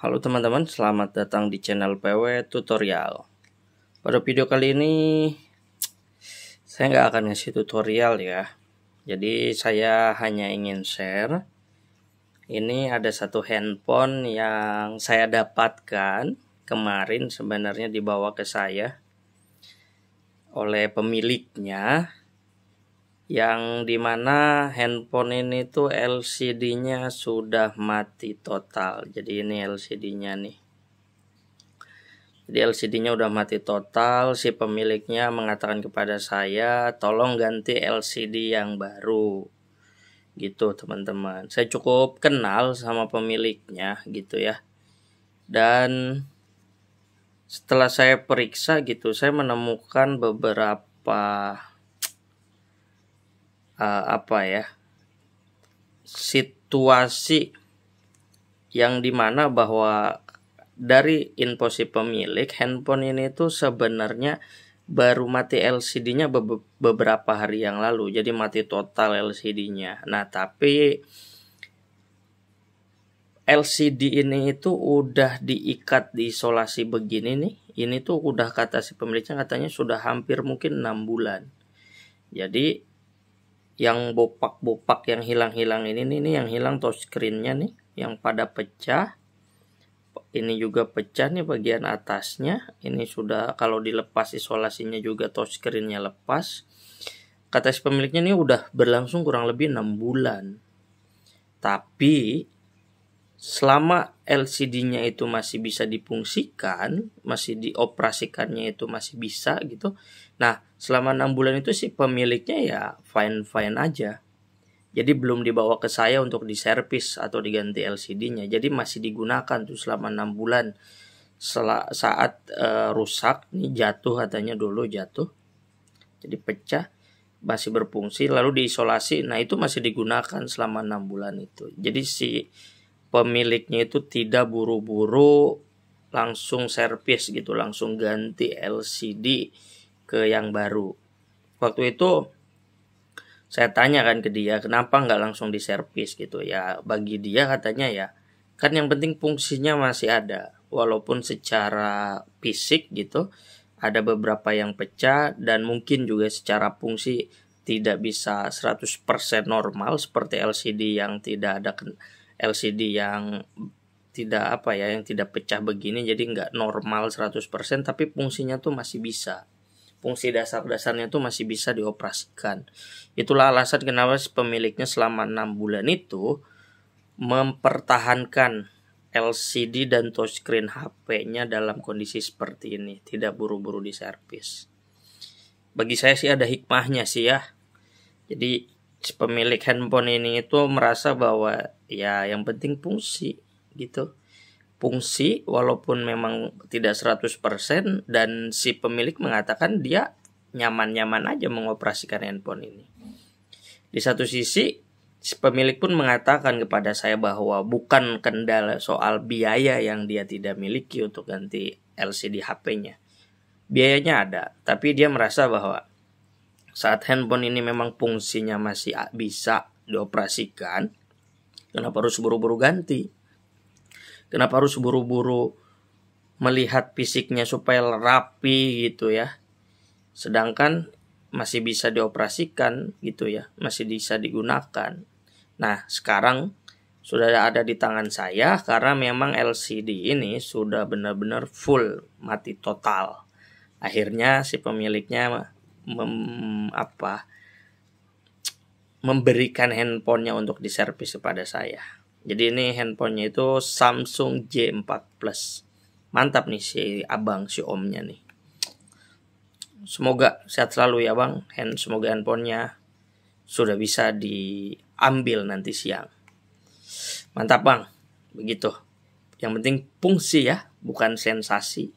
Halo teman-teman, selamat datang di channel PW Tutorial. Pada video kali ini saya nggak akan ngasih tutorial ya. Jadi saya hanya ingin share. Ini ada satu handphone yang saya dapatkan kemarin, sebenarnya dibawa ke saya oleh pemiliknya, yang dimana handphone ini tuh LCD-nya sudah mati total. Jadi ini LCD-nya nih. Jadi LCD-nya udah mati total. Si pemiliknya mengatakan kepada saya, tolong ganti LCD yang baru. Gitu teman-teman. Saya cukup kenal sama pemiliknya gitu ya. Dan setelah saya periksa gitu, saya menemukan beberapa situasi yang dimana bahwa dari info si pemilik, handphone ini tuh sebenarnya baru mati LCD-nya beberapa hari yang lalu. Jadi mati total LCD-nya. Nah, tapi LCD ini itu udah diikat, diisolasi begini nih. Ini tuh udah, kata si pemiliknya, katanya sudah hampir mungkin 6 bulan. Jadi yang bopak-bopak, yang hilang-hilang ini nih, yang hilang touchscreen-nya nih, yang pada pecah. Ini juga pecah nih bagian atasnya. Ini sudah, kalau dilepas isolasinya juga touchscreen-nya lepas. Kata si pemiliknya ini udah berlangsung kurang lebih 6 bulan. Tapi selama LCD-nya itu masih bisa difungsikan, masih dioperasikannya itu masih bisa gitu. Nah, selama 6 bulan itu si pemiliknya ya fine-fine aja. Jadi belum dibawa ke saya untuk diservis atau diganti LCD-nya. Jadi masih digunakan tuh selama 6 bulan. Saat rusak, nih jatuh, katanya dulu jatuh. Jadi pecah, masih berfungsi, lalu diisolasi. Nah, itu masih digunakan selama 6 bulan itu. Jadi si pemiliknya itu tidak buru-buru langsung servis gitu, langsung ganti LCD ke yang baru. Waktu itu saya tanya kan ke dia, kenapa nggak langsung diservis gitu ya. Bagi dia katanya ya, kan yang penting fungsinya masih ada. Walaupun secara fisik gitu, ada beberapa yang pecah dan mungkin juga secara fungsi tidak bisa 100% normal seperti LCD yang tidak ada, LCD yang tidak yang tidak pecah begini, jadi nggak normal 100%, tapi fungsinya tuh masih bisa. Fungsi dasar-dasarnya tuh masih bisa dioperasikan. Itulah alasan kenapa pemiliknya selama 6 bulan itu mempertahankan LCD dan touchscreen HP-nya dalam kondisi seperti ini, tidak buru-buru diservis. Bagi saya sih ada hikmahnya sih ya. Jadi pemilik handphone ini itu merasa bahwa ya yang penting fungsi gitu. Fungsi walaupun memang tidak 100%, dan si pemilik mengatakan dia nyaman-nyaman aja mengoperasikan handphone ini. Di satu sisi si pemilik pun mengatakan kepada saya bahwa bukan kendala soal biaya yang dia tidak miliki untuk ganti LCD HP-nya. Biayanya ada, tapi dia merasa bahwa saat handphone ini memang fungsinya masih bisa dioperasikan, kenapa harus buru-buru ganti? Kenapa harus buru-buru melihat fisiknya supaya rapi gitu ya? Sedangkan masih bisa dioperasikan gitu ya, masih bisa digunakan. Nah, sekarang sudah ada di tangan saya karena memang LCD ini sudah benar-benar full mati total. Akhirnya si pemiliknya memberikan handphonenya untuk diservis kepada saya. Jadi ini handphonenya itu Samsung J4 Plus. Mantap nih si abang, si omnya nih. Semoga sehat selalu ya bang. Semoga handphonenya sudah bisa diambil nanti siang. Mantap bang. Begitu. Yang penting fungsi ya, bukan sensasi.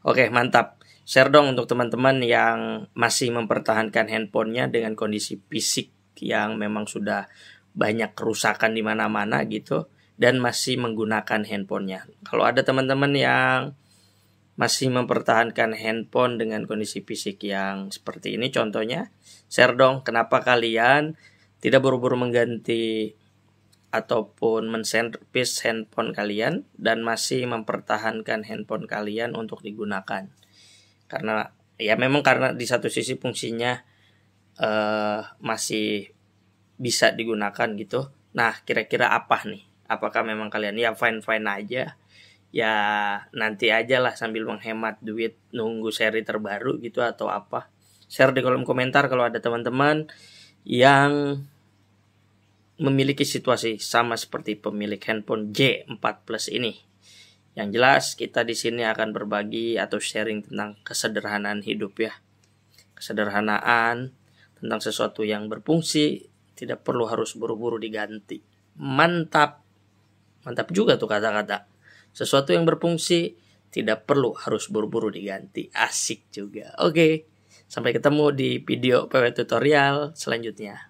Oke, mantap. Share dong untuk teman-teman yang masih mempertahankan handphonenya dengan kondisi fisik yang memang sudah banyak kerusakan di mana-mana gitu, dan masih menggunakan handphonenya. Kalau ada teman-teman yang masih mempertahankan handphone dengan kondisi fisik yang seperti ini contohnya, share dong kenapa kalian tidak buru-buru mengganti ataupun menservis handphone kalian dan masih mempertahankan handphone kalian untuk digunakan. Karena di satu sisi fungsinya masih bisa digunakan gitu. Nah, kira-kira apa nih? Apakah memang kalian fine-fine aja? Ya nanti aja lah sambil menghemat duit nunggu seri terbaru gitu atau apa? Share di kolom komentar kalau ada teman-teman yang memiliki situasi sama seperti pemilik handphone J4 Plus ini. Yang jelas kita di sini akan berbagi atau sharing tentang kesederhanaan hidup ya. Kesederhanaan tentang sesuatu yang berfungsi, tidak perlu harus buru-buru diganti. Mantap. Mantap juga tuh kata-kata. Sesuatu yang berfungsi tidak perlu harus buru-buru diganti. Asik juga. Oke. Sampai ketemu di video PW tutorial selanjutnya.